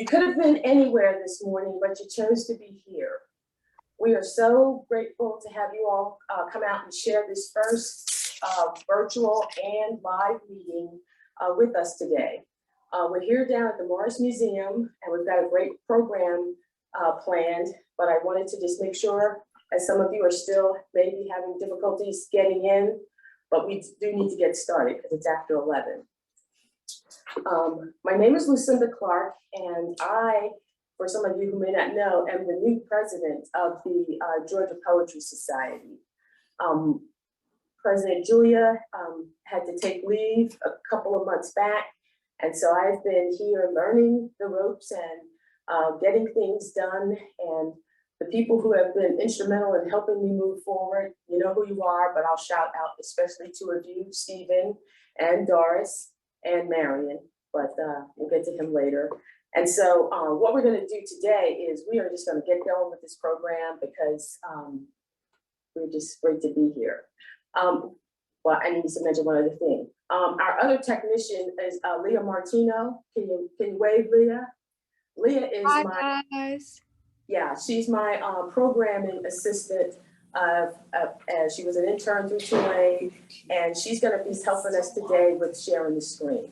You could have been anywhere this morning, but you chose to be here. We are so grateful to have you all come out and share this first virtual and live meeting with us today. We're here down at the Morris Museum, and we've got a great program planned, but I wanted to just make sure, as some of you are still maybe having difficulties getting in, but we do need to get started because it's after 11. My name is Lucinda Clark, and I, for some of you who may not know, am the new president of the Georgia Poetry Society. President Julia had to take leave a couple of months back, and so I've been here learning the ropes and getting things done. And the people who have been instrumental in helping me move forward, you know who you are, but I'll shout out especially two of you, Stephen and Doris and Marion, but we'll get to him later. And so what we're going to do today is we are just going to get going with this program because we're just great to be here. Well, I need to mention one other thing. Our other technician is Leah Martino. Can you wave, Leah? Leah is Hi, guys. Yeah, she's my programming assistant. She was an intern through Tulane, and she's going to be helping us today with sharing the screen.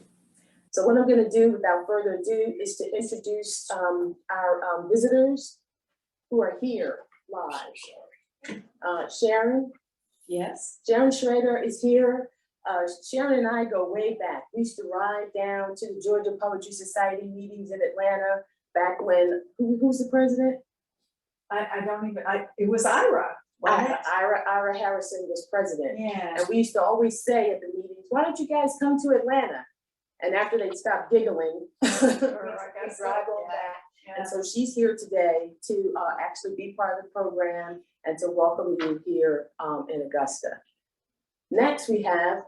So what I'm going to do, without further ado, is to introduce our visitors who are here live. Sharon. Yes. Sharon Schrader is here. Sharon and I go way back. We used to ride down to the Georgia Poetry Society meetings in Atlanta back when, who's the president? It was Ira. Ira Harrison was president. Yeah. And we used to always say at the meetings, why don't you guys come to Atlanta? And after they'd stop giggling, we drive on back. Yeah. And so she's here today to actually be part of the program and to welcome you here in Augusta. Next we have,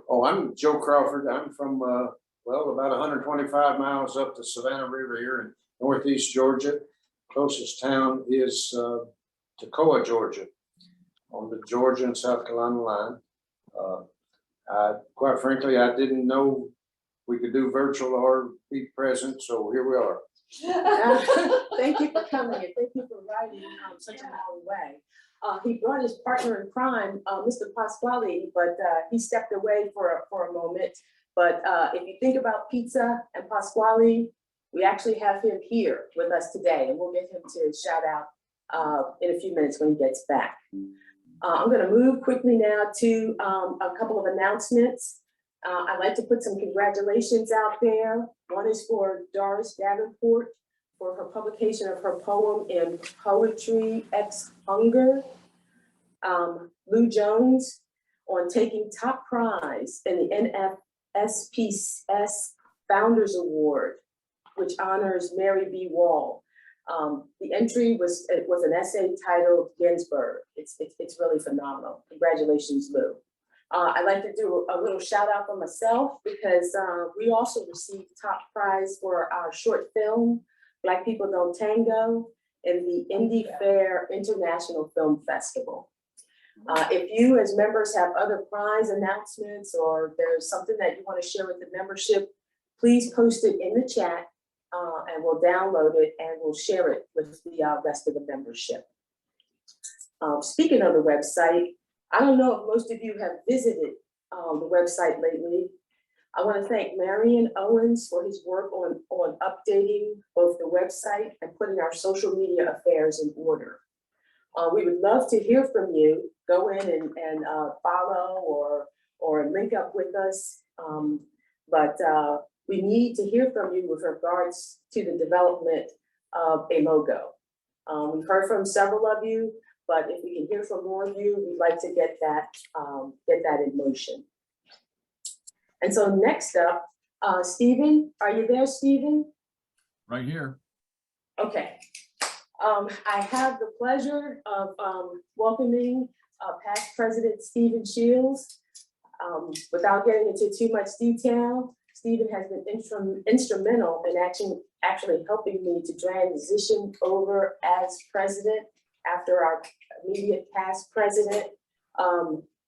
Oh, I'm Joe Crawford. I'm from, well, about 125 miles up the Savannah River here in northeast Georgia. Closest town is Toccoa, Georgia, on the Georgia and South Carolina line. Quite frankly, I didn't know we could do virtual or be present, so here we are. Thank you for coming and thank you for riding such a long way. He brought his partner in crime, Mr. Pasquale, but he stepped away for a moment. But if you think about pizza and Pasquale, we actually have him here with us today, and we'll get him to shout out in a few minutes when he gets back. I'm going to move quickly now to a couple of announcements. I'd like to put some congratulations out there. One is for Doris Davenport for her publication of her poem in Poetry X Hunger. Lou Jones on taking top prize in the NFSPS Founders Award, which honors Mary B. Wall. The entry was an essay titled Ginsburg. It's really phenomenal. Congratulations, Lou. I'd like to do a little shout out for myself because we also received top prize for our short film, Black People Don't Tango, in the Indie Fair International Film Festival. If you as members have other prize announcements or there's something that you want to share with the membership, please post it in the chat and we'll download it and we'll share it with the rest of the membership. Speaking of the website, I don't know if most of you have visited the website lately. I want to thank Marion Owens for his work on updating both the website and putting our social media affairs in order. We would love to hear from you. Go in and follow or link up with us. But we need to hear from you with regards to the development of a logo. We've heard from several of you, but if we can hear from more of you, we'd like to get that in motion. And so next up, Stephen, are you there, Stephen? Right here. Okay. I have the pleasure of welcoming past President Stephen Shields. Without getting into too much detail, Stephen has been instrumental in actually helping me to transition over as president after our immediate past president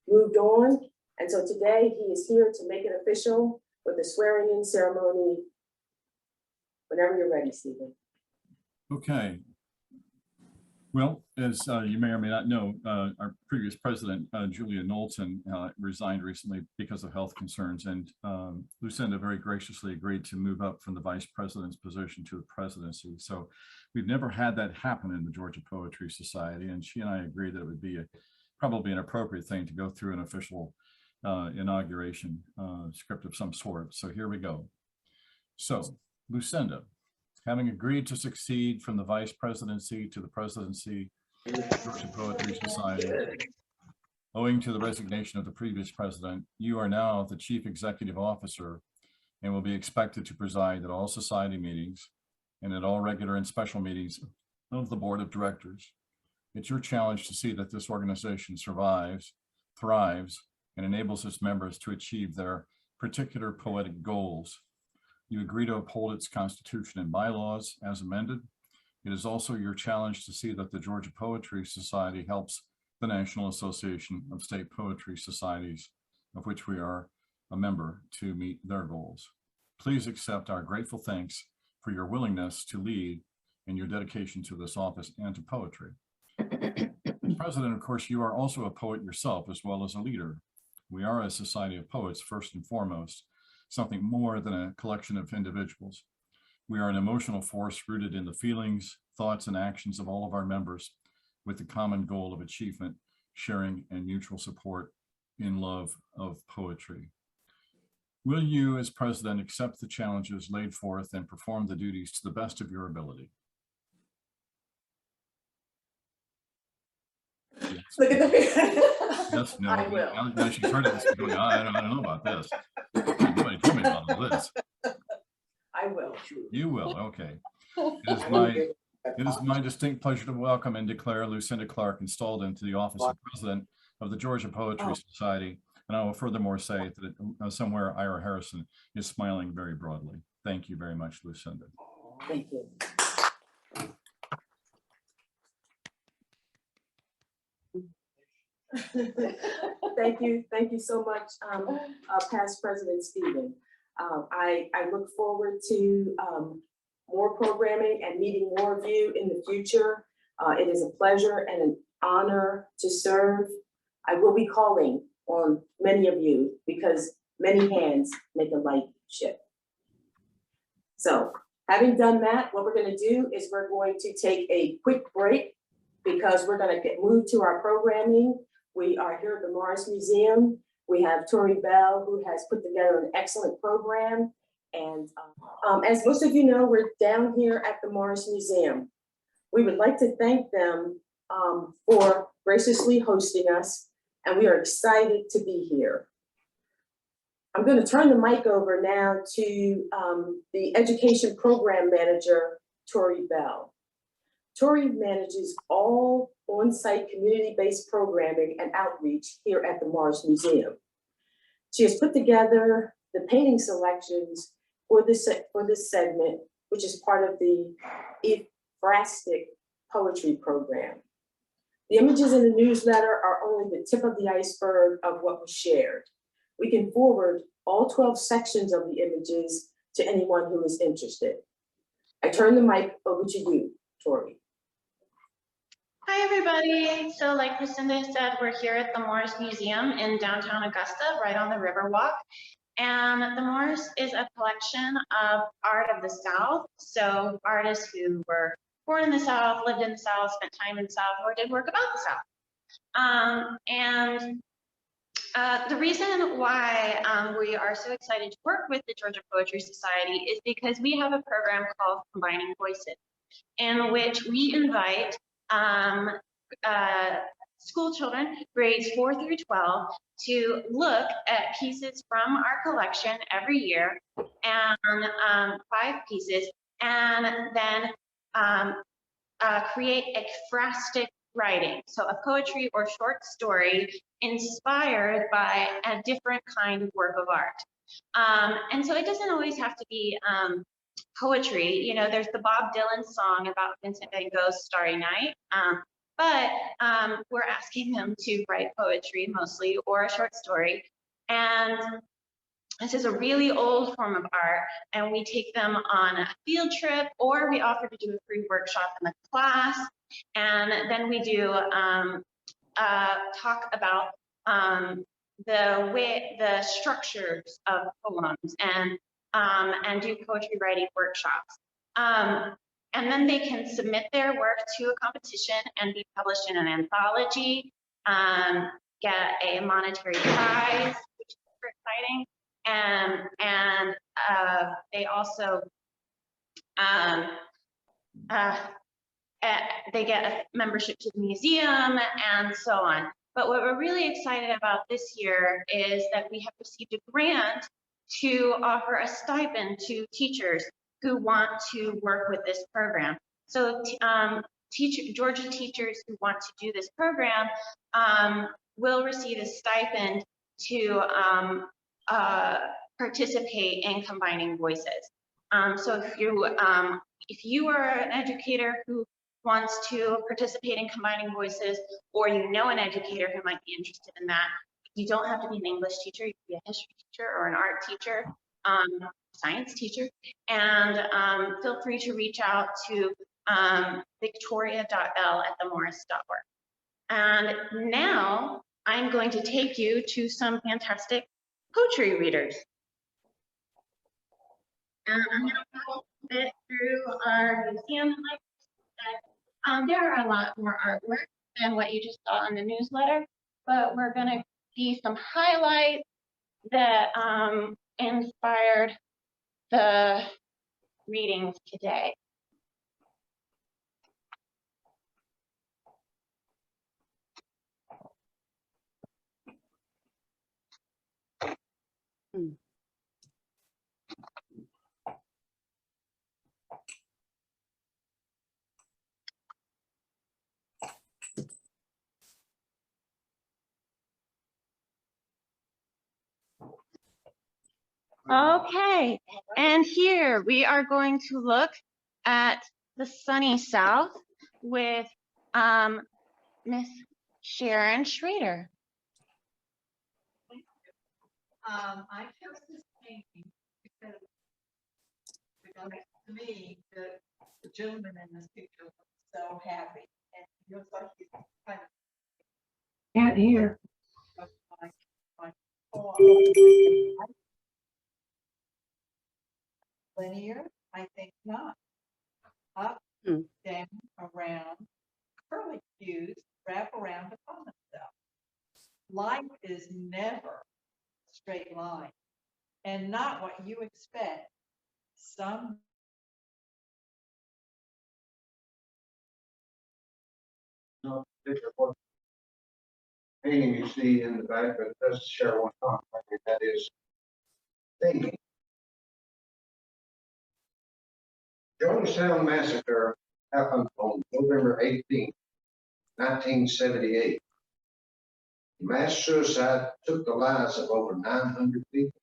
moved on. And so today he is here to make it official with a swearing-in ceremony Whenever you're ready, Stephen. Okay. Well, as you may or may not know, our previous president, Julia Knowlton, resigned recently because of health concerns, and Lucinda very graciously agreed to move up from the vice president's position to the presidency. So we've never had that happen in the Georgia Poetry Society, and she and I agreed that it would be probably an appropriate thing to go through an official inauguration script of some sort. So here we go. So, Lucinda, having agreed to succeed from the vice presidency to the presidency of the Georgia Poetry Society, owing to the resignation of the previous president, you are now the chief executive officer and will be expected to preside at all society meetings and at all regular and special meetings of the board of directors. It's your challenge to see that this organization survives, thrives, and enables its members to achieve their particular poetic goals. You agree to uphold its constitution and bylaws as amended. It is also your challenge to see that the Georgia Poetry Society helps the National Association of State Poetry Societies, of which we are a member, to meet their goals. Please accept our grateful thanks for your willingness to lead and your dedication to this office and to poetry. As president, of course, you are also a poet yourself, as well as a leader. We are a society of poets, first and foremost, something more than a collection of individuals. We are an emotional force rooted in the feelings, thoughts, and actions of all of our members, with the common goal of achievement, sharing, and mutual support in love of poetry. Will you, as president, accept the challenges laid forth and perform the duties to the best of your ability? Yes. Look at the. Yes, no. I will. Now she's heard this, going, I don't know about this. Nobody told me about all this. I will. You will, okay. It is my distinct pleasure to welcome and declare Lucinda Clark installed into the office of president of the Georgia Poetry Society. And I will furthermore say that somewhere Ira Harrison is smiling very broadly. Thank you very much, Lucinda. Thank you. Thank you so much, past President Stephen. I look forward to more programming and meeting more of you in the future. It is a pleasure and an honor to serve. I will be calling on many of you because many hands make a light ship. So having done that, what we're going to do is we're going to take a quick break because we're going to move to our programming. We are here at the Morris Museum. We have Tori Bell, who has put together an excellent program. And as most of you know, we're down here at the Morris Museum. We would like to thank them for graciously hosting us, and we are excited to be here. I'm going to turn the mic over now to the Education Program Manager, Tori Bell. Tori manages all on-site community-based programming and outreach here at the Morris Museum. She has put together the painting selections for this segment, which is part of the Ekphrastic Poetry Program. The images in the newsletter are only the tip of the iceberg of what was shared. We can forward all 12 sections of the images to anyone who is interested. I turn the mic over to you, Tori. Hi, everybody. So like Lucinda said, we're here at the Morris Museum in downtown Augusta, right on the Riverwalk. And the Morris is a collection of art of the South. So artists who were born in the South, lived in the South, spent time in the South, or did work about the South. The reason why we are so excited to work with the Georgia Poetry Society is because we have a program called Combining Voices, in which we invite school children, grades 4 through 12, to look at pieces from our collection every year, and 5 pieces, and then create ekphrastic writing, so a poetry or short story inspired by a different kind of work of art. And so it doesn't always have to be poetry. You know, there's the Bob Dylan song about Vincent van Gogh's Starry Night, but we're asking them to write poetry mostly, or a short story. And This is a really old form of art, and we take them on a field trip, or we offer to do a free workshop in the class. And then we do talk about the structures of poems and do poetry writing workshops. And then they can submit their work to a competition and be published in an anthology, get a monetary prize, which is super exciting. And they also they get a membership to the museum and so on. But what we're really excited about this year is that we have received a grant to offer a stipend to teachers who want to work with this program. So Georgia teachers who want to do this program will receive a stipend to participate in Combining Voices. So if you are an educator who wants to participate in Combining Voices, or you know an educator who might be interested in that, you don't have to be an English teacher, you can be a history teacher or an art teacher, science teacher, and feel free to reach out to victoria.l@themorris.org. And now I'm going to take you to some fantastic poetry readers. And I'm going to walk a bit through our museum. There are a lot more artwork than what you just saw in the newsletter, but we're going to see some highlights that inspired the readings today. Okay, and here we are going to look at the sunny South with Miss Sharon Schrader. I chose this painting because to me, the gentleman in this picture looks so happy, and he looks like he's kind of Can't hear. Linear, I think not. Up, down, around, curly cues wrap around upon themselves. Life is never a straight line, and not what you expect. Some Painting you see in the back, but it does share one comment, that is thinking. Jonestown Massacre happened on November 18, 1978. Mass suicide took the lives of over 900 people,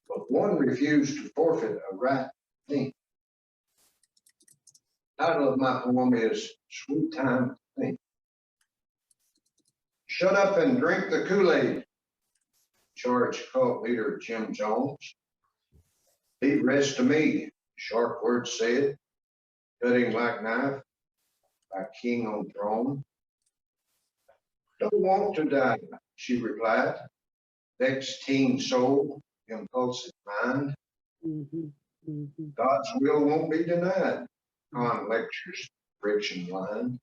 but one refused to forfeit a right to think. The title of my poem is Sweet Time to Think. Shut up and drink the Kool-Aid, charged cult leader Jim Jones. Leave rest to me, sharp words said, cutting like knife by king on throne. Don't want to die, she replied, vexed teen soul, impulsive mind. God's will won't be denied, on lectures, friction line.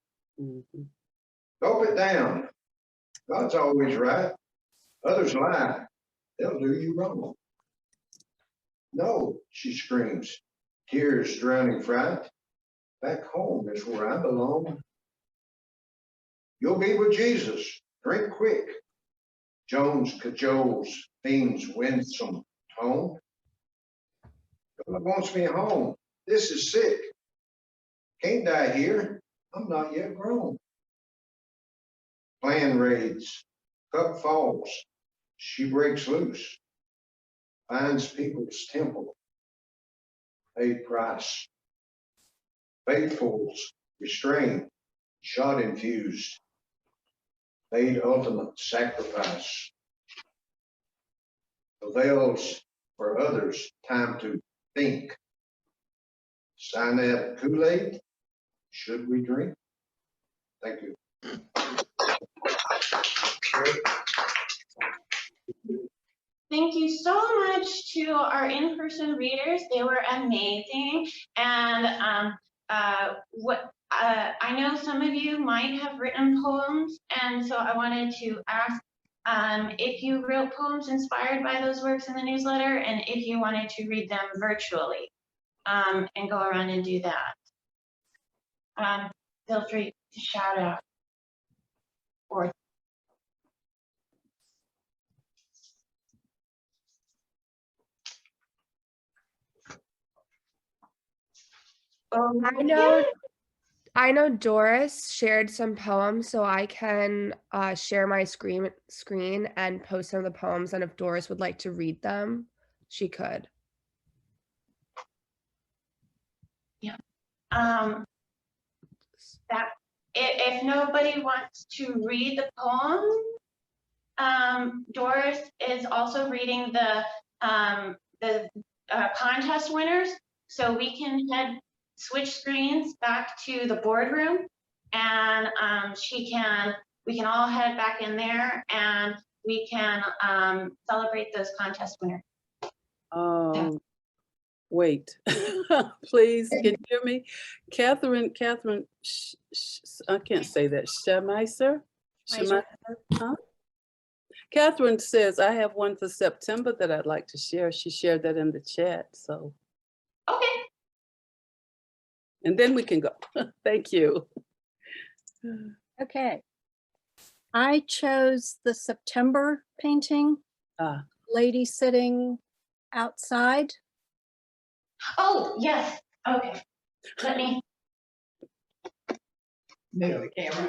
Gulp it down, God's always right, others lie, they'll do you wrong. No, she screams, tears drowning fright, back home is where I belong. You'll be with Jesus, drink quick. Jones cajoles, fiends winsome tone. God wants me home, this is sick. Can't die here, I'm not yet grown. Plan raids, cup falls, she breaks loose. Finds people's temple, paid price. Faithfuls restrained, shot infused, paid ultimate sacrifice. avails for others time to think. Cyanide Kool-Aid, should we drink? Thank you. Thank you so much to our in-person readers. They were amazing. And I know some of you might have written poems, and so I wanted to ask if you wrote poems inspired by those works in the newsletter, and if you wanted to read them virtually and go around and do that. Feel free to shout out. Or I know Doris shared some poems, so I can share my screen and post some of the poems. And if Doris would like to read them, she could. Yeah. That if nobody wants to read the poem, Doris is also reading the contest winners, so we can switch screens back to the boardroom, and we can all head back in there, and we can celebrate those contest winners. Wait, please, can you hear me? Catherine, I can't say that, Schmeiser? Huh? Catherine says, I have one for September that I'd like to share. She shared that in the chat, so. Okay. And then we can go. Thank you. Okay. I chose the September painting, lady sitting outside. Oh, yes. Okay. Let me. Move the camera.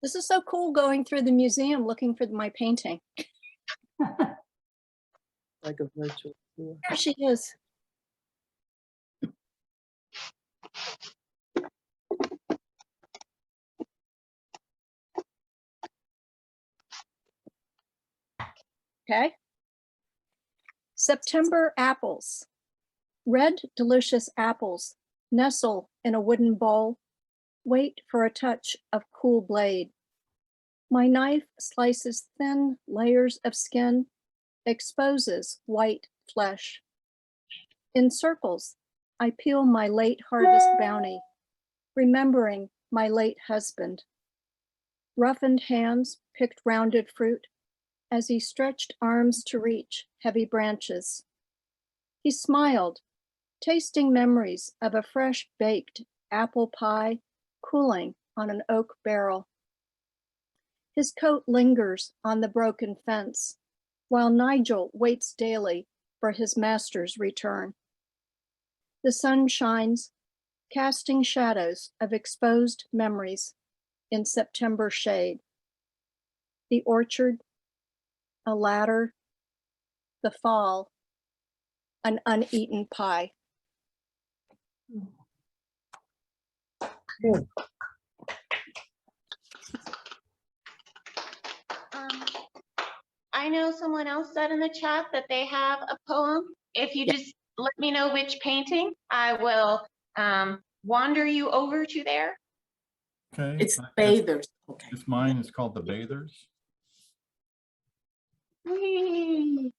This is so cool going through the museum looking for my painting. Like a virtual tour. There she is. Okay. September apples. Red, delicious apples nestle in a wooden bowl. Wait for a touch of cool blade. My knife slices thin layers of skin, exposes white flesh. In circles, I peel my late harvest bounty, remembering my late husband. Roughened hands picked rounded fruit as he stretched arms to reach heavy branches. He smiled, tasting memories of a fresh baked apple pie cooling on an oak barrel. His coat lingers on the broken fence, while Nigel waits daily for his master's return. The sun shines, casting shadows of exposed memories in September shade. The orchard, a ladder, the fall, an uneaten pie. I know someone else said in the chat that they have a poem. If you just let me know which painting, I will wander you over to there. Okay. It's bathers. Okay. It's mine. It's called The Bathers. Whee!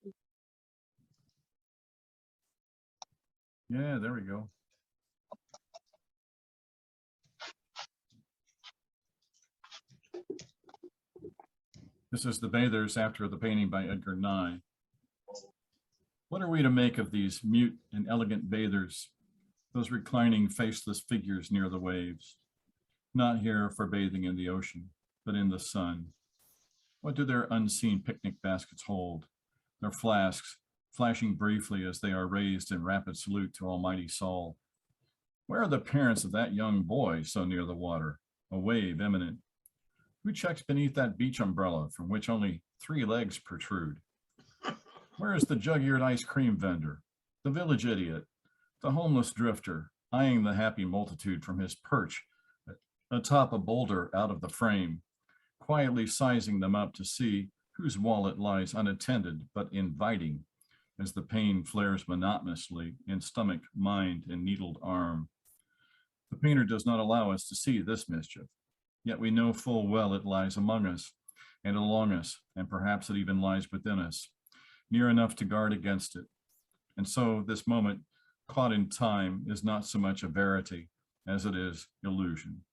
Yeah, there we go. This is The Bathers after the painting by Edgar Nye. What are we to make of these mute and elegant bathers, those reclining faceless figures near the waves, not here for bathing in the ocean, but in the sun? What do their unseen picnic baskets hold, their flasks flashing briefly as they are raised in rapid salute to Almighty Sol? Where are the parents of that young boy so near the water, a wave imminent? Who checks beneath that beach umbrella from which only 3 legs protrude? Where is the jug-eared ice cream vendor, the village idiot, the homeless drifter, eyeing the happy multitude from his perch atop a boulder out of the frame, quietly sizing them up to see whose wallet lies unattended but inviting as the pain flares monotonously in stomach, mind, and needled arm. The painter does not allow us to see this mischief, yet we know full well it lies among us and along us, and perhaps it even lies within us, near enough to guard against it. And so this moment, caught in time, is not so much a verity as it is illusion.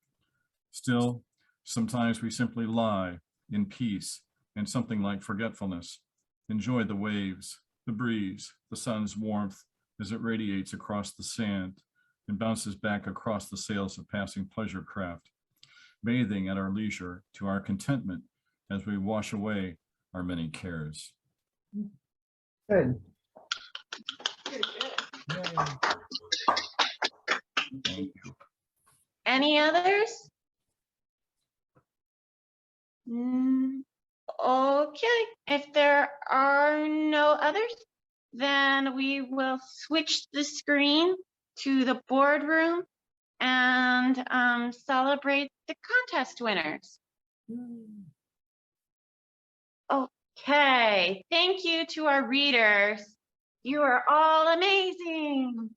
Still, sometimes we simply lie in peace and something like forgetfulness, enjoy the waves, the breeze, the sun's warmth as it radiates across the sand and bounces back across the sails of passing pleasure craft, bathing at our leisure to our contentment as we wash away our many cares. Good. Pretty good. Thank you. Any others? Okay, if there are no others, then we will switch the screen to the boardroom and celebrate the contest winners. Okay, thank you to our readers. You are all amazing.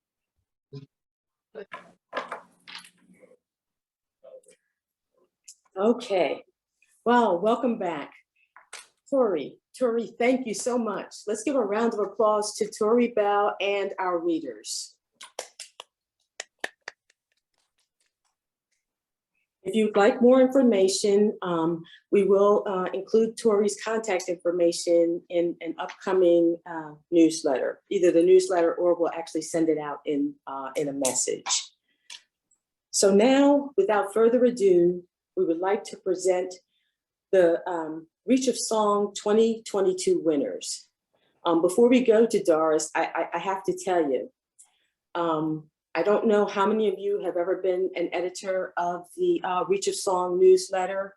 Okay, well, welcome back. Tori, thank you so much. Let's give a round of applause to Tori Bell and our readers. If you'd like more information, we will include Tori's contact information in an upcoming newsletter, either the newsletter or we'll actually send it out in a message. So now, without further ado, we would like to present the Reach of Song 2022 winners. Before we go to Doris, I have to tell you, I don't know how many of you have ever been an editor of the Reach of Song newsletter,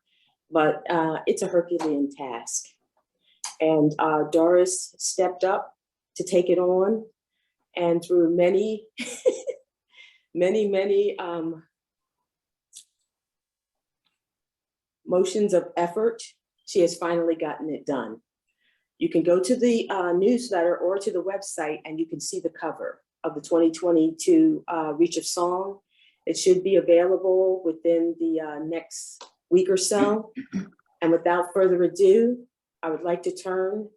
but it's a Herculean task. And Doris stepped up to take it on, and through many, many motions of effort, she has finally gotten it done. You can go to the newsletter or to the website and you can see the cover of the 2022 Reach of Song. It should be available within the next week or so. And without further ado, I would like to turn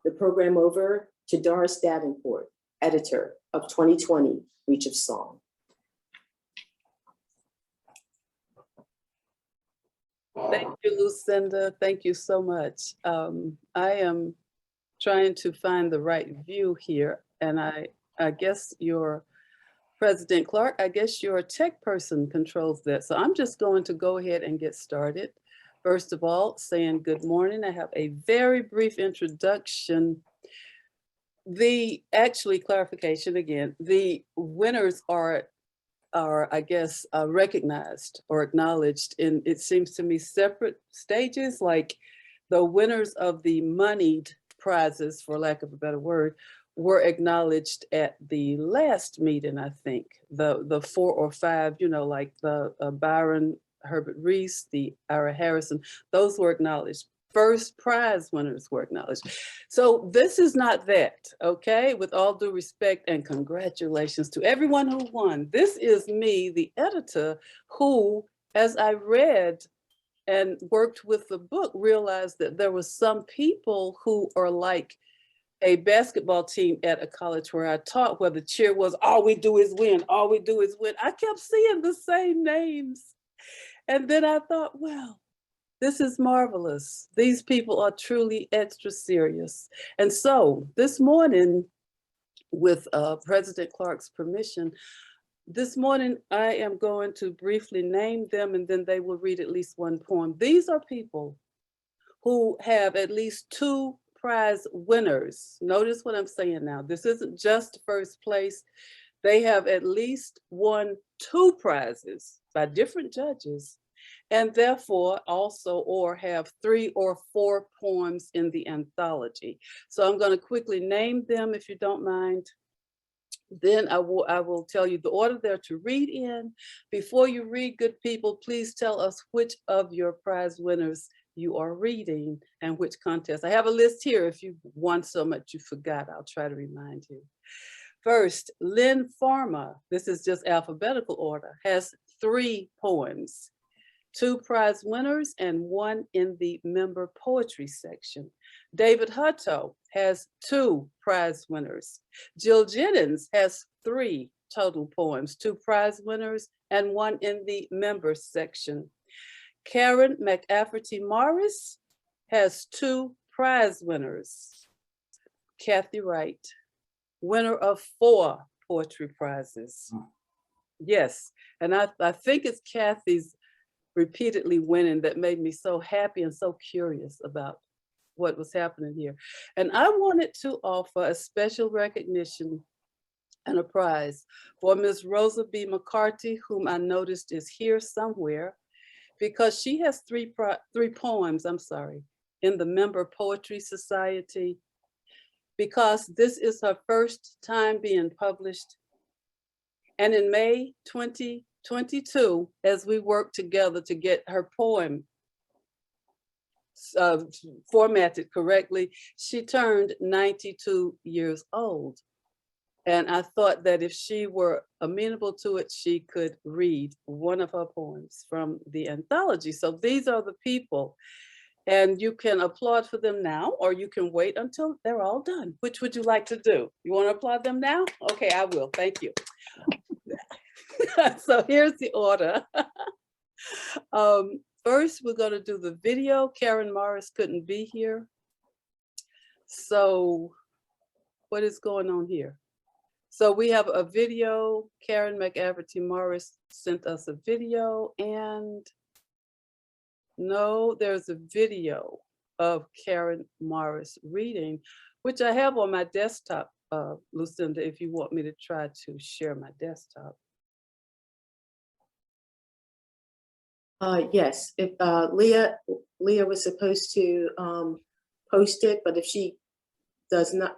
the program over to Doris Davenport, editor of 2020 Reach of Song. Thank you, Lucinda. Thank you so much. I am trying to find the right view here, and I guess your President Clark, I guess your tech person controls that. So I'm just going to go ahead and get started. First of all, saying good morning. I have a very brief introduction. Clarification again, the winners are I guess, recognized or acknowledged in, it seems to me, separate stages. Like the winners of the moneyed prizes, for lack of a better word, were acknowledged at the last meeting, I think. The 4 or 5, you know, like the Byron Herbert Reese, the Ira Harrison, those were acknowledged. First prize winners were acknowledged. So this is not that, okay? With all due respect and congratulations to everyone who won. This is me, the editor, who, as I read and worked with the book, realized that there were some people who are like a basketball team at a college where I taught, where the cheer was, all we do is win, all we do is win. I kept seeing the same names. And then I thought, well, this is marvelous. These people are truly extra serious. And so this morning, with President Clark's permission, this morning I am going to briefly name them and then they will read at least one poem. These are people who have at least 2 prize winners. Notice what I'm saying now. This isn't just first place. They have at least won 2 prizes by different judges, and therefore also or have 3 or 4 poems in the anthology. So I'm going to quickly name them if you don't mind. Then I will tell you the order they're to read in. Before you read, good people, please tell us which of your prize winners you are reading and which contest. I have a list here. If you won so much you forgot, I'll try to remind you. First, Lynn Pharma, this is just alphabetical order, has 3 poems, 2 prize winners and 1 in the member poetry section. David Hutto has 2 prize winners. Jill Jennings has 3 total poems, 2 prize winners and 1 in the members section. Karen McAfferty Morris has 2 prize winners. Kathy Wright, winner of 4 poetry prizes. Yes, and I think it's Kathy's repeatedly winning that made me so happy and so curious about what was happening here. And I wanted to offer a special recognition and a prize for Ms. Rosa B. McCarty, whom I noticed is here somewhere, because she has 3 poems, in the Member Poetry Society, because this is her first time being published. And in May 2022, as we work together to get her poem formatted correctly, she turned 92 years old. And I thought that if she were amenable to it, she could read one of her poems from the anthology. So these are the people, and you can applaud for them now, or you can wait until they're all done. Which would you like to do? You want to applaud them now? Okay, I will. Thank you. So here's the order. First, we're going to do the video. Karen Morris couldn't be here. So what is going on here? So we have a video. Karen McAverty Morris sent us a video, and no, there's a video of Karen Morris reading, which I have on my desktop, Lucinda, if you want me to try to share my desktop. Yes, if Leah was supposed to post it, but if she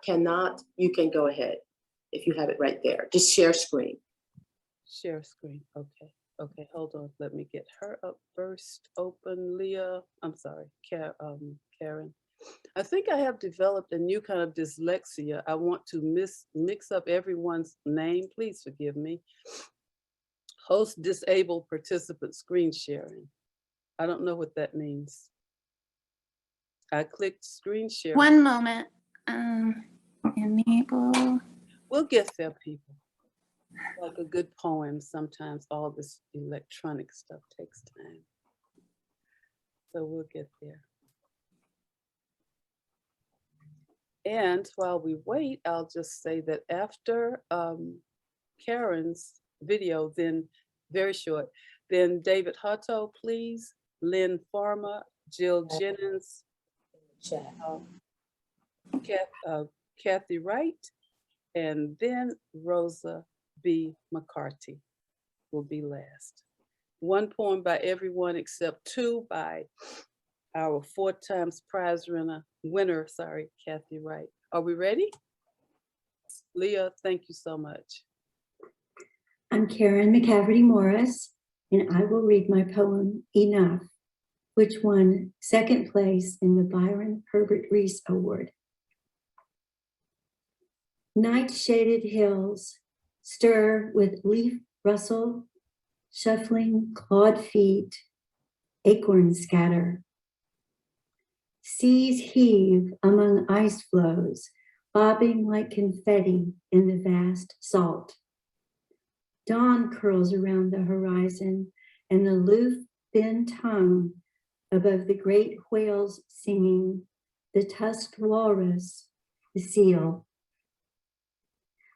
cannot, you can go ahead if you have it right there. Just share screen. Share screen. Okay. Okay, hold on. Let me get her up first. Open Leah. I'm sorry, Karen. I think I have developed a new kind of dyslexia. I want to mix up everyone's name. Please forgive me. Host disabled participant screen sharing. I don't know what that means. I clicked screen share. One moment. Enable. We'll get there, people. Like a good poem, sometimes all this electronic stuff takes time. So we'll get there. And while we wait, I'll just say that after Karen's video, then very short, then David Hutto, please, Lynn Pharma, Jill Jennings, Kathy Wright, and then Rosa B. McCarty will be last. 1 poem by everyone except 2 by our 4 times prize winner, Kathy Wright. Are we ready? Leah, thank you so much. I'm Karen McCaverty Morris, and I will read my poem, Enough, which won 2nd place in the Byron Herbert Reese Award. Night-shaded hills stir with leaf rustle, shuffling clawed feet, acorns scatter. Seas heave among ice floes, bobbing like confetti in the vast salt. Dawn curls around the horizon, and aloof thin tongue above the great whales singing, the tusked walrus, the seal.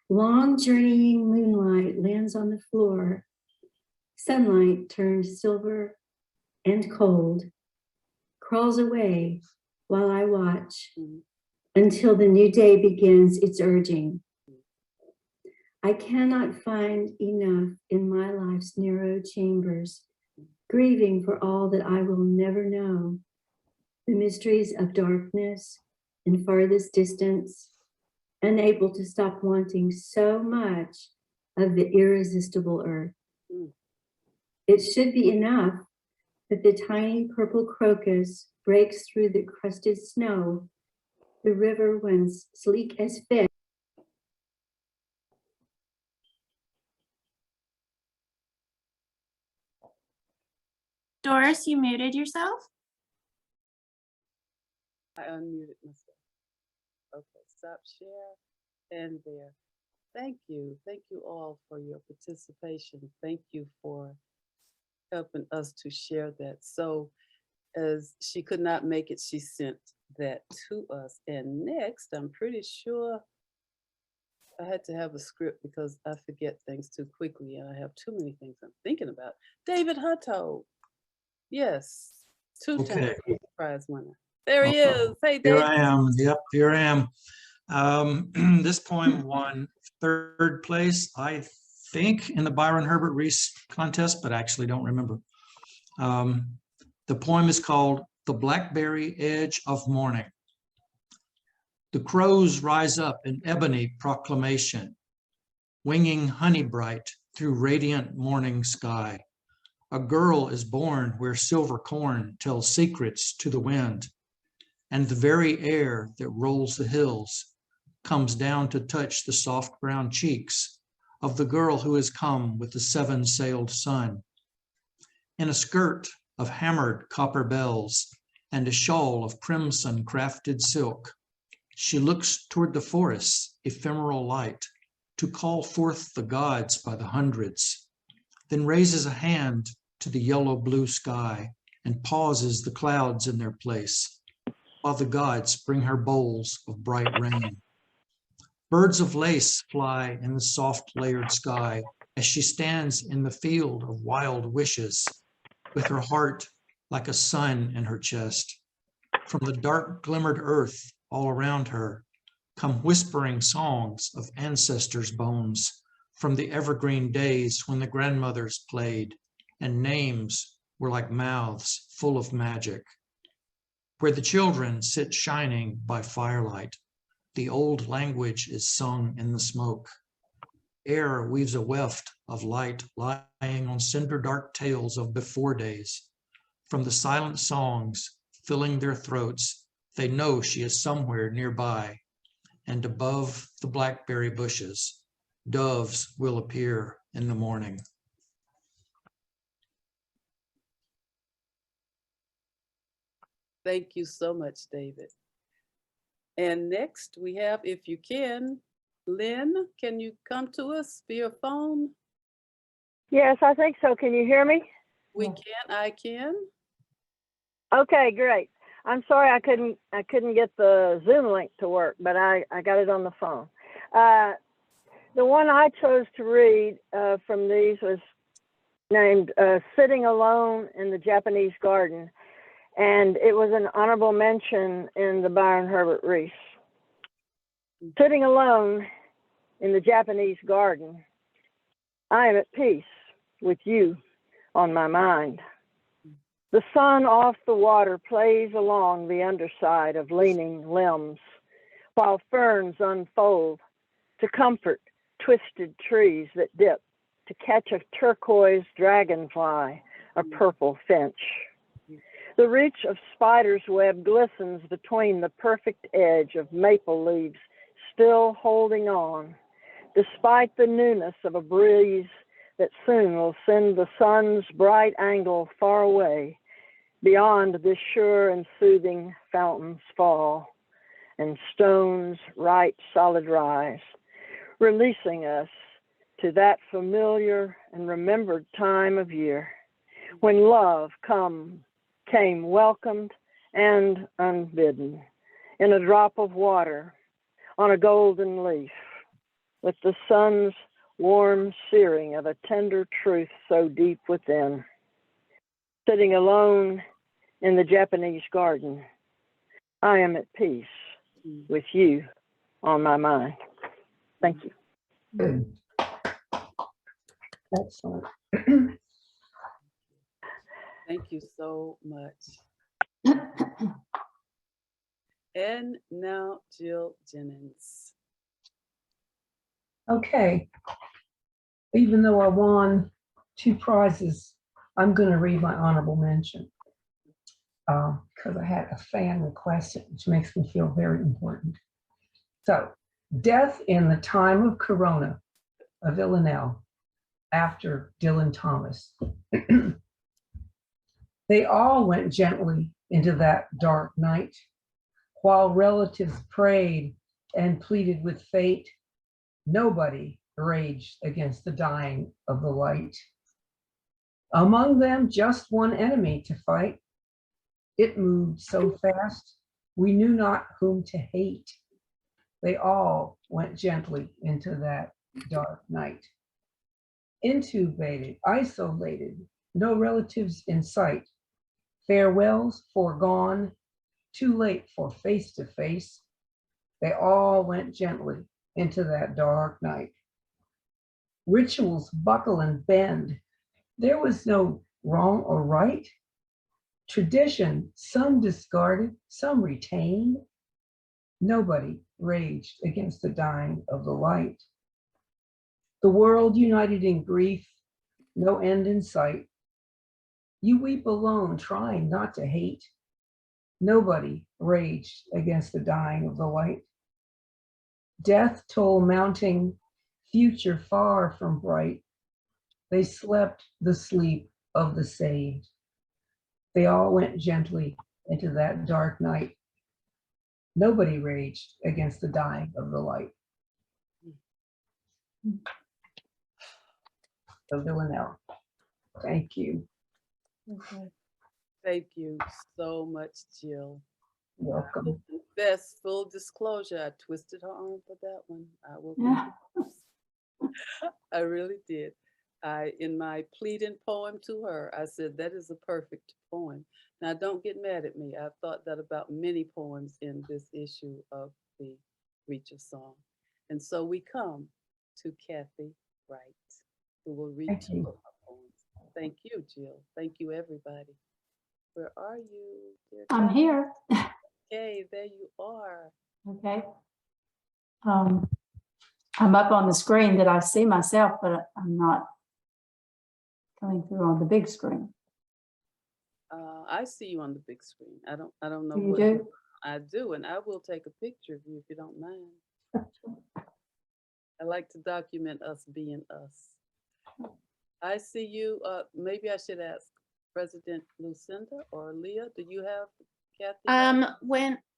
Long journeying moonlight lands on the floor. Sunlight turns silver and cold, crawls away while I watch until the new day begins its urging. I cannot find enough in my life's narrow chambers, grieving for all that I will never know, the mysteries of darkness and farthest distance, unable to stop wanting so much of the irresistible earth. Mm. It should be enough that the tiny purple crocus breaks through the crusted snow, the river once sleek as fish. Doris, you muted yourself? I unmuted myself. Okay, stop share and there. Thank you. Thank you all for your participation. Thank you for helping us to share that. So as she could not make it, she sent that to us. And next, I'm pretty sure I had to have a script because I forget things too quickly and I have too many things I'm thinking about. David Hutto. Yes, two-time Okay. Pulitzer Prize winner. There he is. Hey, Here David. I am. Yep, here I am. This poem won third place, I think, in the Byron Herbert Reese contest, but actually don't remember. The poem is called The Blackberry Edge of Morning. The crows rise up in ebony proclamation, winging honey bright through radiant morning sky. A girl is born where silver corn tells secrets to the wind, and the very air that rolls the hills comes down to touch the soft brown cheeks of the girl who has come with the seven-sailed sun. In a skirt of hammered copper bells and a shawl of crimson crafted silk, she looks toward the forest's ephemeral light to call forth the gods by the hundreds, then raises a hand to the yellow blue sky and pauses the clouds in their place, while the gods bring her bowls of bright rain. Birds of lace fly in the soft layered sky as she stands in the field of wild wishes, with her heart like a sun in her chest. From the dark glimmered earth all around her come whispering songs of ancestors' bones from the evergreen days when the grandmothers played and names were like mouths full of magic. Where the children sit shining by firelight, the old language is sung in the smoke. Air weaves a weft of light lying on cinder dark tales of before days. From the silent songs filling their throats, they know she is somewhere nearby. And above the blackberry bushes, doves will appear in the morning. Thank you so much, David. And next we have, if you can, Lynn, can you come to us via phone? Yes, I think so. Can you hear me? We can, I can. Okay, great. I'm sorry I couldn't get the Zoom link to work, but I got it on the phone. The one I chose to read from these was named Sitting Alone in the Japanese Garden, and it was an honorable mention in the Byron Herbert Reese. Sitting alone in the Japanese garden, I am at peace with you on my mind. The sun off the water plays along the underside of leaning limbs, while ferns unfold to comfort twisted trees that dip to catch a turquoise dragonfly, a purple finch. The reach of spider's web glistens between the perfect edge of maple leaves still holding on, despite the newness of a breeze that soon will send the sun's bright angle far away, beyond this sure and soothing fountain's fall, and stone's right solid rise, releasing us to that familiar and remembered time of year when love came welcomed and unbidden in a drop of water on a golden leaf, with the sun's warm searing of a tender truth so deep within. Sitting alone in the Japanese garden, I am at peace with you on my mind. Thank you. Excellent. Thank you so much. And now Jill Jennings. Okay. Even though I won 2 prizes, I'm going to read my honorable mention because I had a fan request it, which makes me feel very important. So, death in the time of Corona of Villanelle after Dylan Thomas. They all went gently into that dark night while relatives prayed and pleaded with fate. Nobody raged against the dying of the light. Among them, just one enemy to fight. It moved so fast, we knew not whom to hate. They all went gently into that dark night. Intubated, isolated, no relatives in sight. Farewells foregone, too late for face to face. They all went gently into that dark night. Rituals buckle and bend. There was no wrong or right. Tradition, some discarded, some retained. Nobody raged against the dying of the light. The world united in grief, no end in sight. You weep alone, trying not to hate. Nobody raged against the dying of the light. Death toll mounting, future far from bright. They slept the sleep of the saved. They all went gently into that dark night. Nobody raged against the dying of the light. So Villanelle, thank you. Okay. Thank you so much, Jill. Welcome. Best full disclosure, I twisted her arm for that one. I will. Yeah. I really did. In my pleading poem to her, I said, that is a perfect poem. Now, don't get mad at me. I've thought that about many poems in this issue of the Reacher song. And so we come to Kathy Wright, who will read Thank 2 you. of her poems. Thank you, Jill. Thank you, everybody. Where are you, dear I'm Kathy? here. Okay, there you are. Okay. I'm up on the screen that I see myself, but I'm not coming through on the big screen. I see you on the big screen. I don't know You what do? I do, and I will take a picture of you if you don't mind. I like to document us being us. I see you. Maybe I should ask President Lucinda or Leah. Do you have Kathy?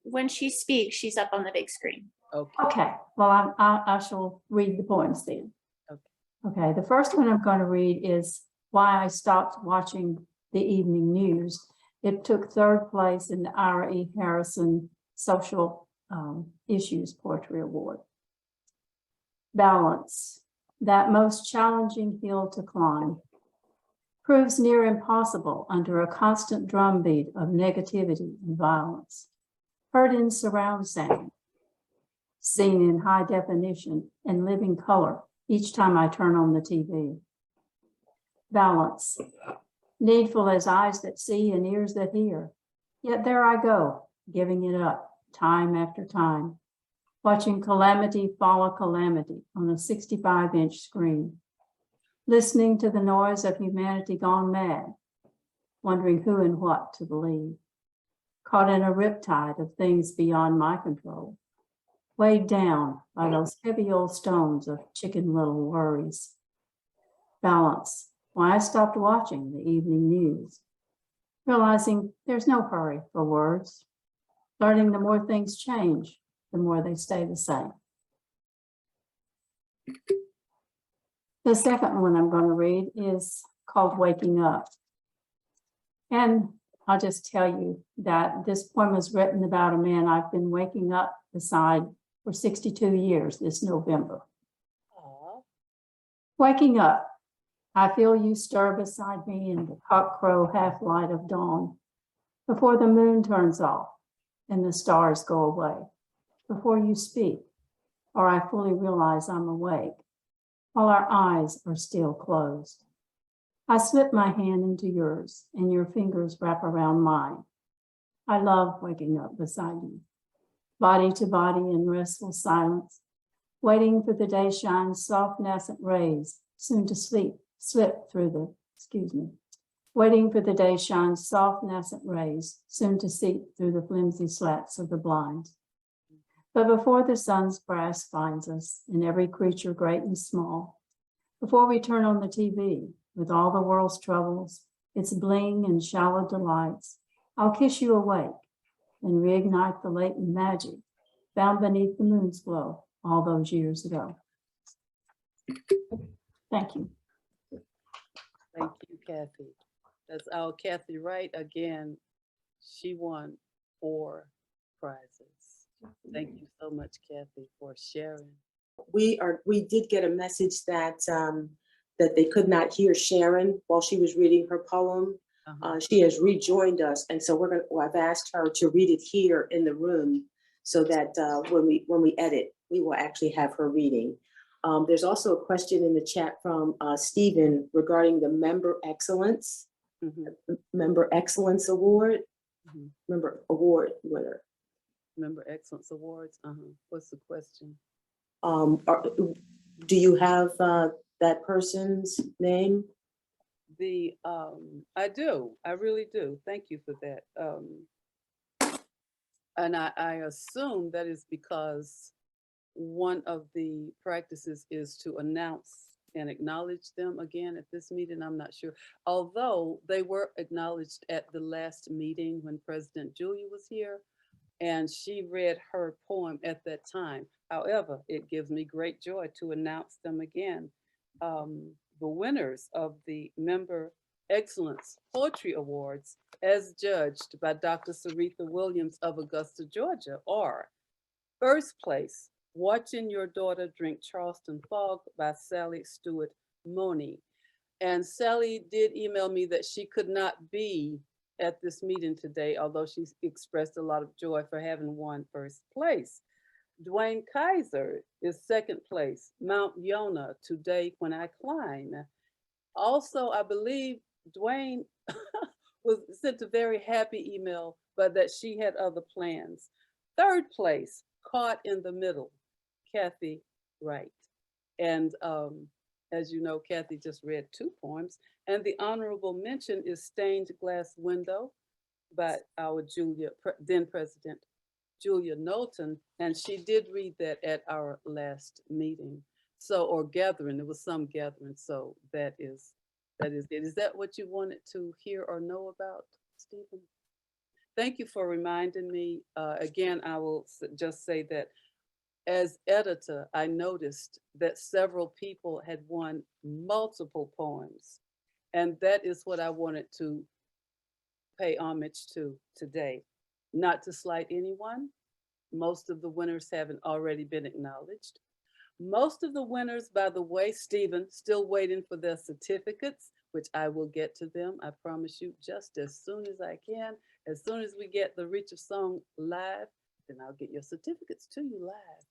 When she speaks, she's up on the big screen. Okay. Okay. Well, I shall read the poems then. Okay. Okay. The first one I'm going to read is Why I Stopped Watching the Evening News. It took 3rd place in the Ira E. Harrison Social Issues Poetry Award. Balance, that most challenging hill to climb, proves near impossible under a constant drumbeat of negativity and violence. Heard in surround sound, seen in high definition and living color each time I turn on the TV. Balance, needful as eyes that see and ears that hear. Yet there I go, giving it up time after time, watching calamity follow calamity on a 65-inch screen, listening to the noise of humanity gone mad, wondering who and what to believe, caught in a riptide of things beyond my control, weighed down by those heavy old stones of chicken little worries. Balance, why I stopped watching the evening news, realizing there's no hurry for words, learning the more things change, the more they stay the same. The second one I'm going to read is called Waking Up. And I'll just tell you that this poem was written about a man I've been waking up beside for 62 years this November. Aww. Waking up, I feel you stir beside me in the cockcrow half light of dawn, before the moon turns off and the stars go away, before you speak, or I fully realize I'm awake, while our eyes are still closed. I slip my hand into yours and your fingers wrap around mine. I love waking up beside you, body to body in restful silence, waiting for the day shine's soft nascent rays, soon to slip through the, waiting for the day shine's soft nascent rays, soon to seep through the flimsy slats of the blinds. But before the sun's brass finds us, in every creature great and small, before we turn on the TV, with all the world's troubles, its bling and shallow delights, I'll kiss you awake and reignite the latent magic found beneath the moon's glow all those years ago. Thank you. Thank you, Kathy. That's our Kathy Wright again. She won 4 prizes. Thank you so much, Kathy, for sharing. We did get a message that that they could not hear Sharon while she was reading her poem. She has rejoined us, and so I've asked her to read it here in the room, so that when we edit, we will actually have her reading. There's also a question in the chat from Stephen regarding the Member Excellence, Member Excellence Award, Member Award winner. Member Excellence Awards. What's the question? Do you have that person's name? I do. I really do. Thank you for that. And I assume that is because one of the practices is to announce and acknowledge them again at this meeting. I'm not sure. Although they were acknowledged at the last meeting when President Julia was here, and she read her poem at that time. However, it gives me great joy to announce them again. The winners of the Member Excellence Poetry Awards, as judged by Dr. Saritha Williams of Augusta, Georgia, are: first place, Watching Your Daughter Drink Charleston Fog by Sally Stewart Money. And Sally did email me that she could not be at this meeting today, although she expressed a lot of joy for having won first place. Dwayne Kaiser is second place, Mount Yona, Today When I Climb. Also, I believe Dwayne was sent a very happy email, but that she had other plans. Third place, Caught in the Middle, Kathy Wright. And as you know, Kathy just read 2 poems. And the honorable mention is Stained Glass Window by our then President Julia Knowlton. And she did read that at our last meeting. So, or gathering, there was some gathering. So that is it. Is that what you wanted to hear or know about, Stephen? Thank you for reminding me. Again, I will just say that as editor, I noticed that several people had won multiple poems. And that is what I wanted to pay homage to today. Not to slight anyone. Most of the winners haven't already been acknowledged. Most of the winners, by the way, Stephen, still waiting for their certificates, which I will get to them, I promise you, just as soon as I can. As soon as we get the Reach of Song live, then I'll get your certificates to you live.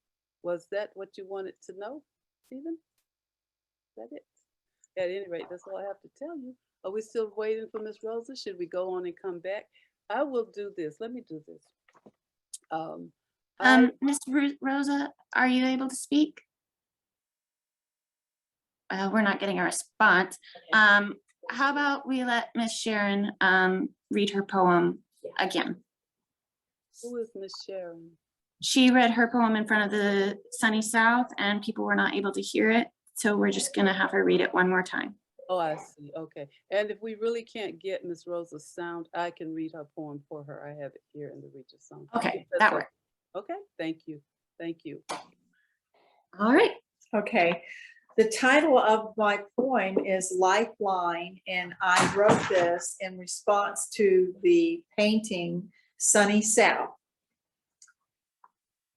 Was that what you wanted to know, Stephen? Is that it? At any rate, that's all I have to tell you. Are we still waiting for Miss Rosa? Should we go on and come back? I will do this. Let me do this. Miss Rosa, are you able to speak? We're not getting a response. How about we let Miss Sharon read her poem again? Who is Miss Sharon? She read her poem in front of the Sunny South and people were not able to hear it. So we're just gonna have her read it one more time. Oh, I see. Okay. And if we really can't get Miss Rosa's sound, I can read her poem for her. I have it here in the Reach of Song. Okay, that works. Okay, thank you. Thank you. All right. Okay. The title of my poem is Lifeline, and I wrote this in response to the painting Sunny South.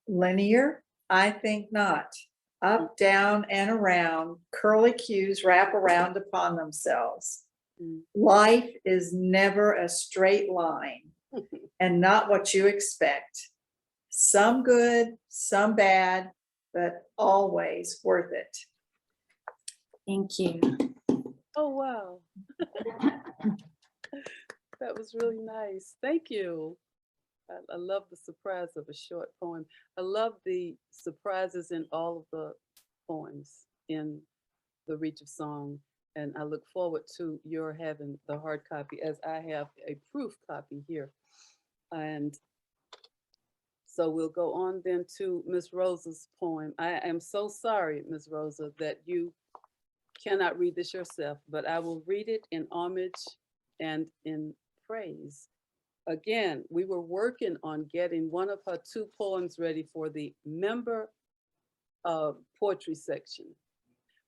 Linear? I think not. Up, down, and around, curly cues wrap around upon themselves. Life is never a straight line and not what you expect. Some good, some bad, but always worth it. Thank you. Oh, wow. That was really nice. Thank you. I love the surprise of a short poem. I love the surprises in all of the poems in the Reach of Song. And I look forward to your having the hard copy, as I have a proof copy here. And so we'll go on then to Miss Rosa's poem. I am so sorry, Miss Rosa, that you cannot read this yourself, but I will read it in homage and in praise. Again, we were working on getting one of her 2 poems ready for the member poetry section.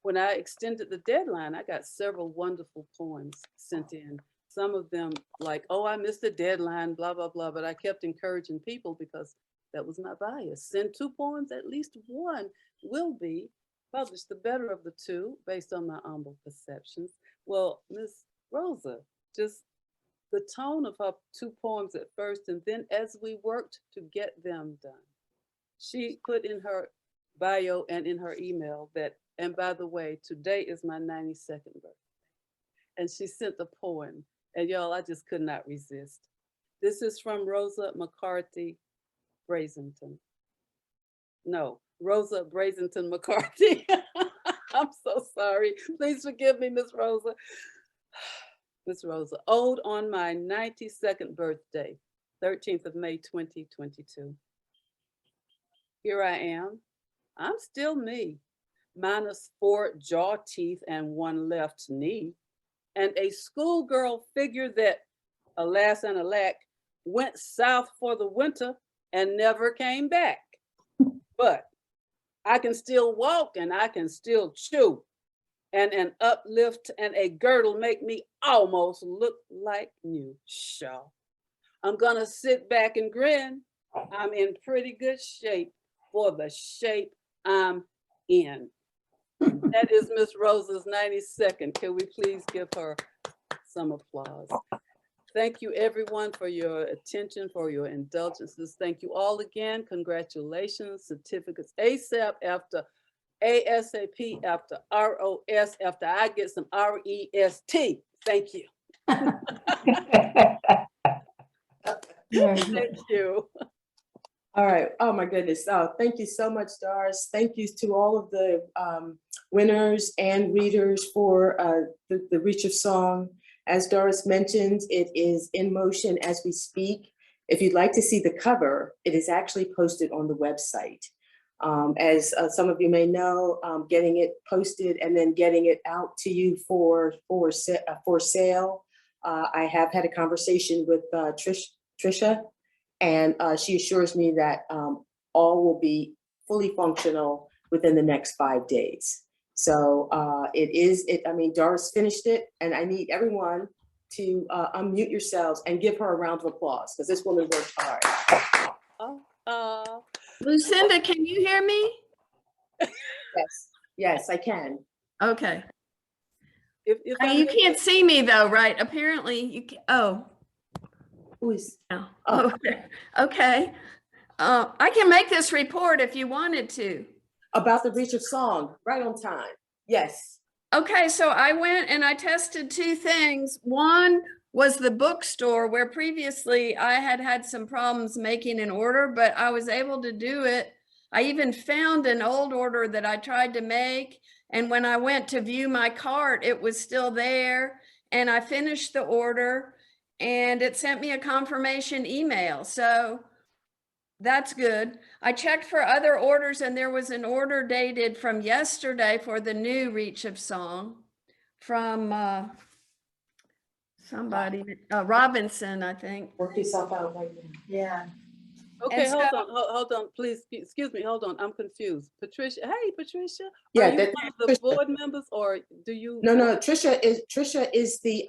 When I extended the deadline, I got several wonderful poems sent in. Some of them like, oh, I missed the deadline, blah, blah, blah. But I kept encouraging people because that was my bias. Send 2 poems, at least one will be published, the better of the 2, based on my humble perceptions. Well, Miss Rosa, just the tone of her 2 poems at first, and then as we worked to get them done, she put in her bio and in her email that, and by the way, today is my 92nd birthday. And she sent the poem, and y'all, I just could not resist. This is from Rosa McCarthy Brazenton. No, Rosa Brazenton McCarthy. I'm so sorry. Please forgive me, Miss Rosa. Miss Rosa, ode on my 92nd birthday, 13th of May, 2022. Here I am. I'm still me, minus 4 jaw teeth and 1 left knee, and a schoolgirl figure that, alas and alack, went south for the winter and never came back. But I can still walk and I can still chew, and an uplift and a girdle make me almost look like new. Shaw. I'm gonna sit back and grin. I'm in pretty good shape for the shape I'm in. That is Miss Rosa's 92nd. Can we please give her some applause? Thank you everyone for your attention, for your indulgences. Thank you all again. Congratulations, certificates ASAP after ASAP after ROS after I get some REST. Thank you. Thank you. All right. Oh, my goodness. Thank you so much, Doris. Thank you to all of the winners and readers for the Reach of Song. As Doris mentioned, it is in motion as we speak. If you'd like to see the cover, it is actually posted on the website. As some of you may know, getting it posted and then getting it out to you for sale. I have had a conversation with Trisha, and she assures me that all will be fully functional within the next 5 days. So I mean, Doris finished it, and I need everyone to unmute yourselves and give her a round of applause, because this woman worked hard. Lucinda, can you hear me? Yes, I can. Okay. If you can't see me though, right? Apparently you can. Oh. Who is? No. Oh. Okay. I can make this report if you wanted to. About the Reach of Song, right on time. Yes. Okay, so I went and I tested 2 things. One was the bookstore, where previously I had some problems making an order, but I was able to do it. I even found an old order that I tried to make, and when I went to view my cart, it was still there, and I finished the order, and it sent me a confirmation email. So that's good. I checked for other orders, and there was an order dated from yesterday for the new Reach of Song from somebody, Robinson, I think. Work yourself out right now. Yeah. Okay, hold on, please, excuse me, hold on, I'm confused. Patricia, hey, Patricia, Yeah, are you one of the board members, or do you? No, Trisha is the,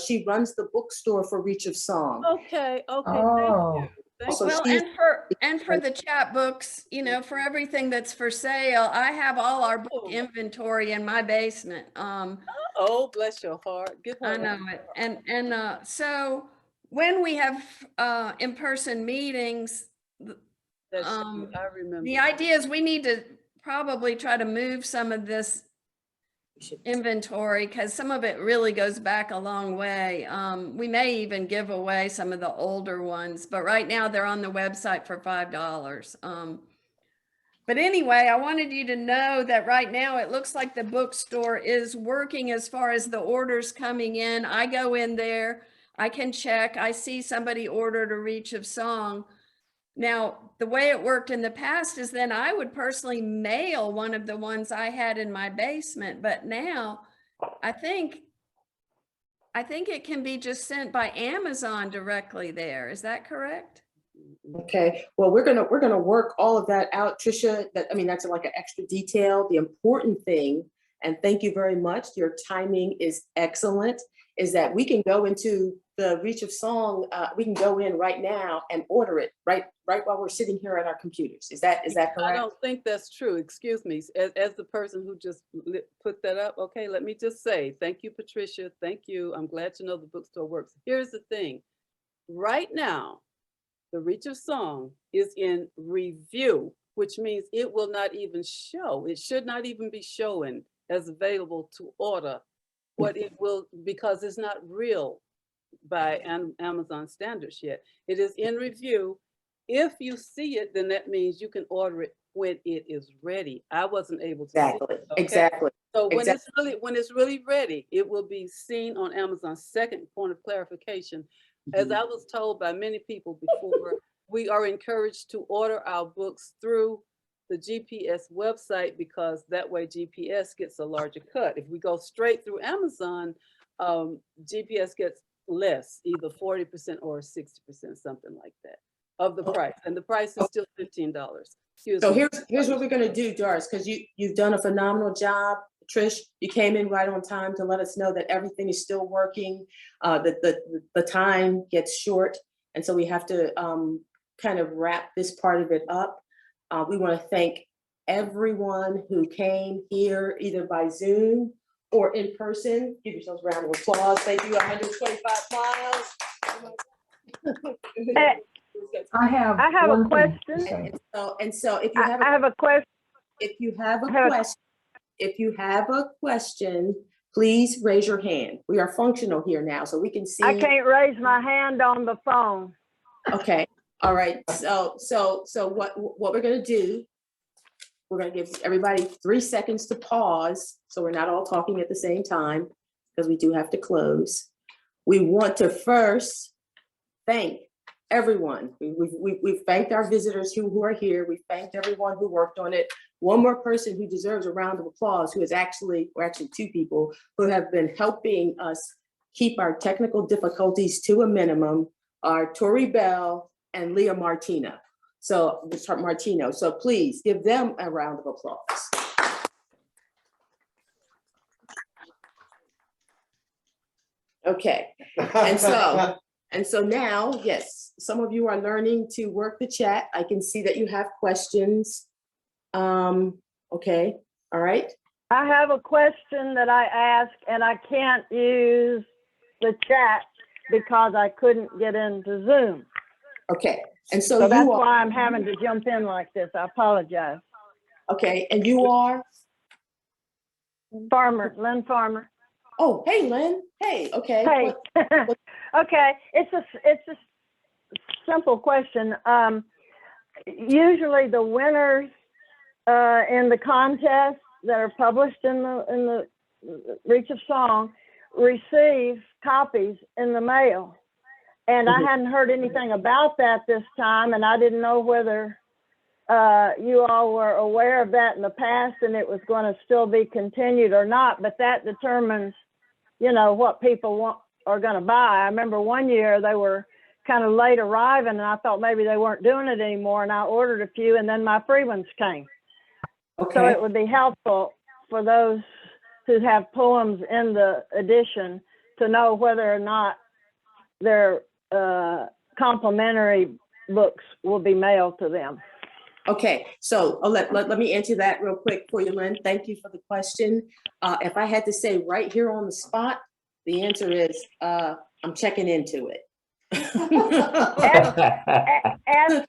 she runs the bookstore for Reach of Song. Okay, Oh. thank you. So Well, and for the chapbooks, you know, for everything that's for sale, I have all our book inventory in my basement. Oh, bless your heart. Give her I know it. And so when we have in-person meetings, I remember. the idea is we need to probably try to move some of this inventory, because some of it really goes back a long way. We may even give away some of the older ones, but right now they're on the website for $5. But anyway, I wanted you to know that right now it looks like the bookstore is working as far as the orders coming in. I go in there, I can check, I see somebody ordered a Reach of Song. Now, the way it worked in the past is then I would personally mail one of the ones I had in my basement, but now I think it can be just sent by Amazon directly there. Is that correct? Okay, well, we're gonna work all of that out, Tricia. That's like an extra detail. The important thing, and thank you very much, your timing is excellent, is that we can go into the Reach of Song, we can go in right now and order it right while we're sitting here at our computers. Is that correct? I don't think that's true. Excuse me. As the person who just put that up, okay, let me just say, thank you, Patricia. Thank you. I'm glad to know the bookstore works. Here's the thing. Right now, the Reach of Song is in review, which means it will not even show. It should not even be showing as available to order what it will, because it's not real by Amazon standards yet. It is in review. If you see it, then that means you can order it when it is ready. I wasn't able to see it, okay? Exactly. So when it's really ready, it will be seen on Amazon. Second point of clarification, as I was told by many people before, we are encouraged to order our books through the GPS website because that way GPS gets a larger cut. If we go straight through Amazon, GPS gets less, either 40% or 60%, something like that, of the price. And the price is still $15. So here's what we're gonna do, Doris, because you've done a phenomenal job. Trish, you came in right on time to let us know that everything is still working, that the time gets short. And so we have to kind of wrap this part of it up. We want to thank everyone who came here either by Zoom or in person. Give yourselves a round of applause. Thank you, 125 miles. I have a one thing to question. say. And so if you have I have a question. If you have a question, please raise your hand. We are functional here now, so we can see. I can't raise my hand on the phone. Okay, all right. So what we're gonna do, we're gonna give everybody 3 seconds to pause, so we're not all talking at the same time, because we do have to close. We want to first thank everyone. We've thanked our visitors who are here. We've thanked everyone who worked on it. One more person who deserves a round of applause, who is actually 2 people who have been helping us keep our technical difficulties to a minimum, are Tori Bell and Leah Martino. So please give them a round of applause. Okay, and so now, yes, some of you are learning to work the chat. I can see that you have questions. Okay, all right. I have a question that I asked, and I can't use the chat because I couldn't get into Zoom. Okay, and so that's why I'm having to jump in like this. I apologize. Okay, and you are? Lynn Farmer. Oh, hey, Lynn. Hey, okay. Hey. Okay, it's a simple question. Usually the winners in the contest that are published in the Reach of Song receive copies in the mail. And I hadn't heard anything about that this time, and I didn't know whether you all were aware of that in the past and it was going to still be continued or not, but that determines, what people are going to buy. I remember one year they were kind of late arriving and I thought maybe they weren't doing it anymore, and I ordered a few and then my free ones came. Okay. So it would be helpful for those who have poems in the edition to know whether or not their complimentary books will be mailed to them. Okay, so let me answer that real quick for you, Lynn. Thank you for the question. If I had to say right here on the spot, the answer is I'm checking into it.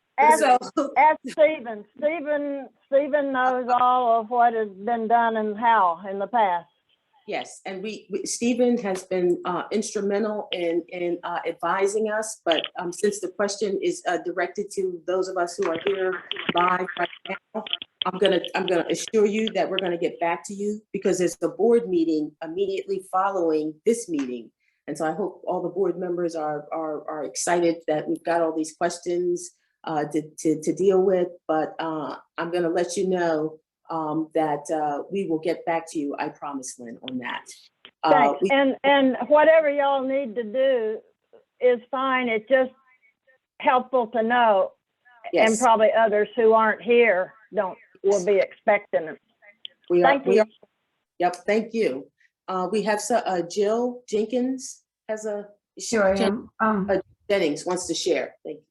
Ask Stephen. Stephen knows all of what has been done and how in the past. Yes, and Stephen has been instrumental in advising us, but since the question is directed to those of us who are here live right now, I'm gonna assure you that we're gonna get back to you because there's a board meeting immediately following this meeting. And so I hope all the board members are excited that we've got all these questions to deal with, but I'm gonna let you know that we will get back to you, I promise, Lynn, on that. Thanks. And whatever y'all need to do is fine. It's just helpful to know. Yes. And probably others who aren't here will be expecting them. Thank you. Yep, thank you. We have Jill Jenkins has a. Here I am. Jennings wants to share. Thank you.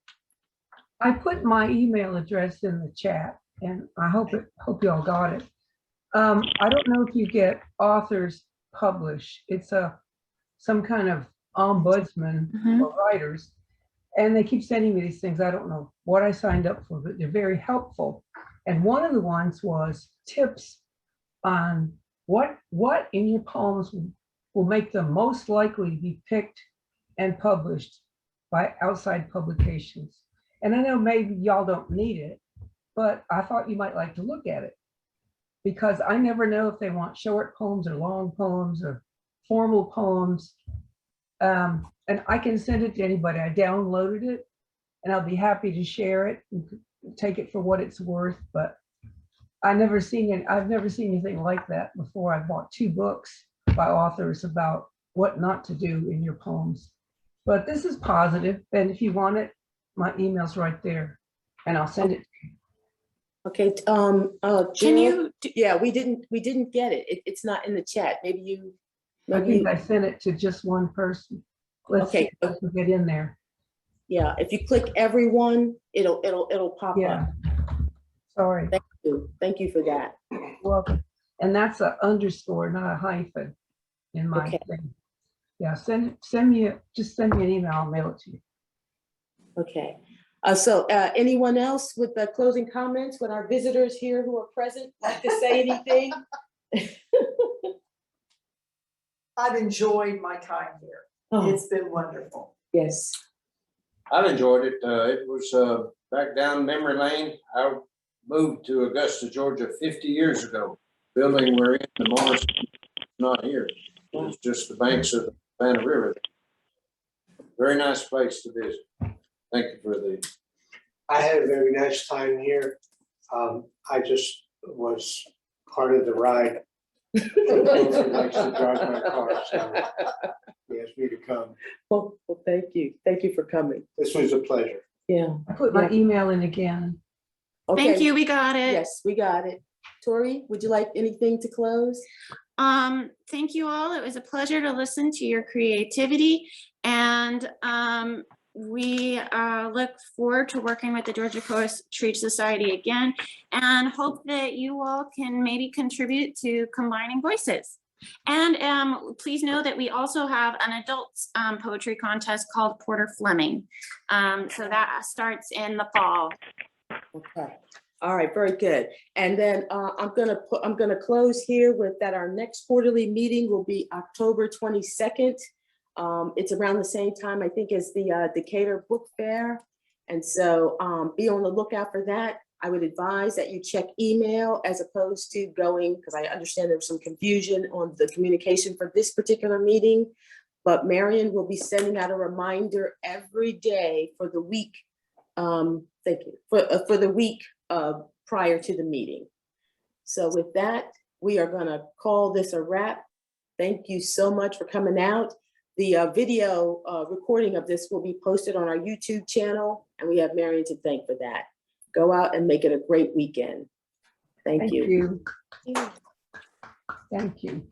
I put my email address in the chat, and I hope you all got it. I don't know if you get authors publish. It's some kind of ombudsman for writers, and they keep sending me these things. I don't know what I signed up for, but they're very helpful. And one of the ones was tips on what in your poems will make them most likely to be picked and published by outside publications. And I know maybe y'all don't need it, but I thought you might like to look at it because I never know if they want short poems or long poems or formal poems. And I can send it to anybody. I downloaded it and I'll be happy to share it and take it for what it's worth. But I've never seen anything like that before. I bought 2 books by authors about what not to do in your poems. But this is positive, and if you want it, my email's right there, and I'll send it to you. Okay, Can you? Yeah, we didn't get it. It's not in the chat. Maybe you. I think I sent it to just one person. Let's see if I can get in there. Yeah, if you click everyone, it'll pop up. Sorry. Thank you for that. You're welcome. And that's an underscore, not a hyphen in my thing. Yeah, send me an email, I'll mail it to you. Okay. So anyone else with the closing comments, with our visitors here who are present, like to say anything? I've enjoyed my time here. Oh. It's been wonderful. Yes. I've enjoyed it. It was back down memory lane. I moved to Augusta, Georgia 50 years ago. Building we're in, the Morris, not here. It was just the banks of the Savannah River. Very nice place to visit. Thank you for the. I had a very nice time here. I just was part of the ride. Likes to drive my car, so he asked me to come. Well, thank you. Thank you for coming. This was a pleasure. Yeah. I put my email in again. Okay. Thank you. We got it. Yes, we got it. Tori, would you like anything to close? Thank you all. It was a pleasure to listen to your creativity, and we look forward to working with the Georgia Poetry Society again, and hope that you all can maybe contribute to combining voices. And please know that we also have an adults poetry contest called Porter Fleming. So that starts in the fall. Okay. All right, very good. And then I'm gonna close here with that. Our next quarterly meeting will be October 22nd. It's around the same time, I think, as the Decatur Book Fair. And so be on the lookout for that. I would advise that you check email as opposed to going, because I understand there's some confusion on the communication for this particular meeting. But Marion will be sending out a reminder every day for the week. Thank you, for the week prior to the meeting. So with that, we are gonna call this a wrap. Thank you so much for coming out. The video recording of this will be posted on our YouTube channel, and we have Marion to thank for that. Go out and make it a great weekend. Thank you. Thank you.